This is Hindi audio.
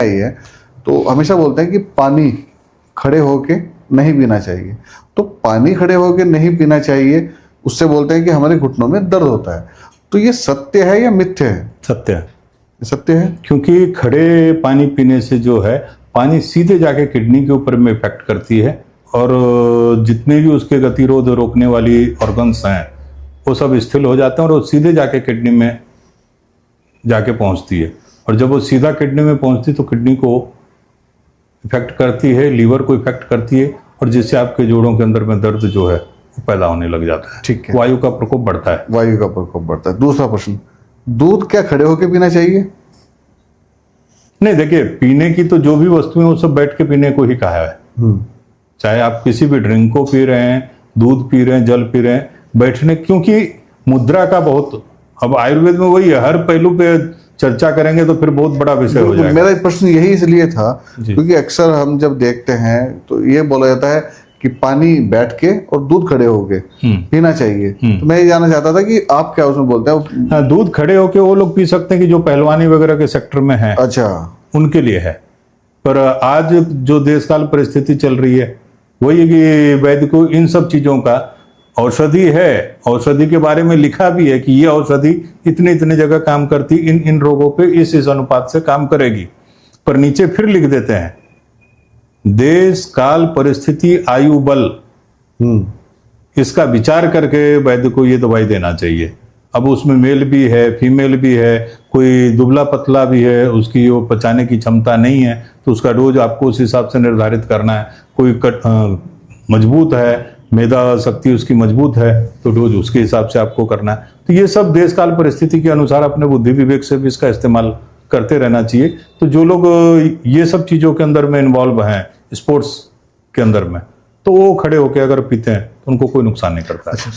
ही है, तो हमेशा बोलते हैं कि पानी खड़े होके नहीं पीना चाहिए। तो पानी खड़े होके नहीं पीना चाहिए, उससे बोलते हैं कि हमारे घुटनों में दर्द होता है। तो ये सत्य है या मिथ्य है? सत्य है। सत्य है, क्योंकि खड़े पानी पीने से जो है पानी सीधे जाके किडनी के ऊपर में इफेक्ट करती है, और जितने भी उसके गतिरोध रोकने वाली ऑर्गन्स हैं वो सब स्थिर हो जाते हैं और वो सीधे जाके किडनी में जाके पहुंचती है। और जब वो सीधा किडनी में पहुंचती तो किडनी को इफेक्ट करती है, लीवर को इफेक्ट करती है, और जिससे आपके जोड़ों के अंदर में दर्द जो है वो पैदा होने लग जाता है। ठीक है, वायु का प्रकोप बढ़ता है। वायु का प्रकोप बढ़ता है। दूसरा प्रश्न, दूध क्या खड़े होके पीना चाहिए? नहीं, देखिए, पीने की तो जो भी वस्तुएं वो सब बैठ के पीने को ही कहा है। चाहे आप किसी भी ड्रिंक को पी रहे हैं, दूध पी रहे हैं, जल पी रहे हैं, बैठने, क्योंकि मुद्रा का बहुत, अब आयुर्वेद में वही है, हर पहलू पे चर्चा करेंगे तो फिर बहुत बड़ा विषय हो जाएगा। मेरा प्रश्न यही इसलिए था क्योंकि अक्सर हम जब देखते हैं तो ये बोला जाता है कि पानी बैठ के और दूध खड़े होके पीना चाहिए। तो मैं ये जानना चाहता था कि आप क्या उसमें बोलते हैं? हाँ, दूध खड़े होके वो लोग पी सकते हैं कि जो पहलवानी वगैरह के सेक्टर में है, अच्छा, उनके लिए है। पर आज जो देश काल परिस्थिति चल रही है वही है कि वैद्य को इन सब चीजों का, औषधि है, औषधि के बारे में लिखा भी है कि ये औषधि इतने इतने जगह काम करती, इन इन रोगों पे इस अनुपात से काम करेगी, पर नीचे फिर लिख देते हैं देश काल परिस्थिति आयु बल, इसका विचार करके वैद्य को ये दवाई देना चाहिए। अब उसमें मेल भी है, फीमेल भी है, कोई दुबला पतला भी है, उसकी वो पचाने की क्षमता नहीं है तो उसका डोज आपको उस हिसाब से निर्धारित करना है। कोई मजबूत है, मेधा शक्ति उसकी मजबूत है तो डोज उसके हिसाब से आपको करना है। तो ये सब देश काल परिस्थिति के अनुसार अपने बुद्धि विवेक से भी इसका इस्तेमाल करते रहना चाहिए। तो जो लोग ये सब चीज़ों के अंदर में इन्वॉल्व हैं, स्पोर्ट्स के अंदर में, तो वो खड़े होकर अगर पीते हैं तो उनको कोई नुकसान नहीं करता है।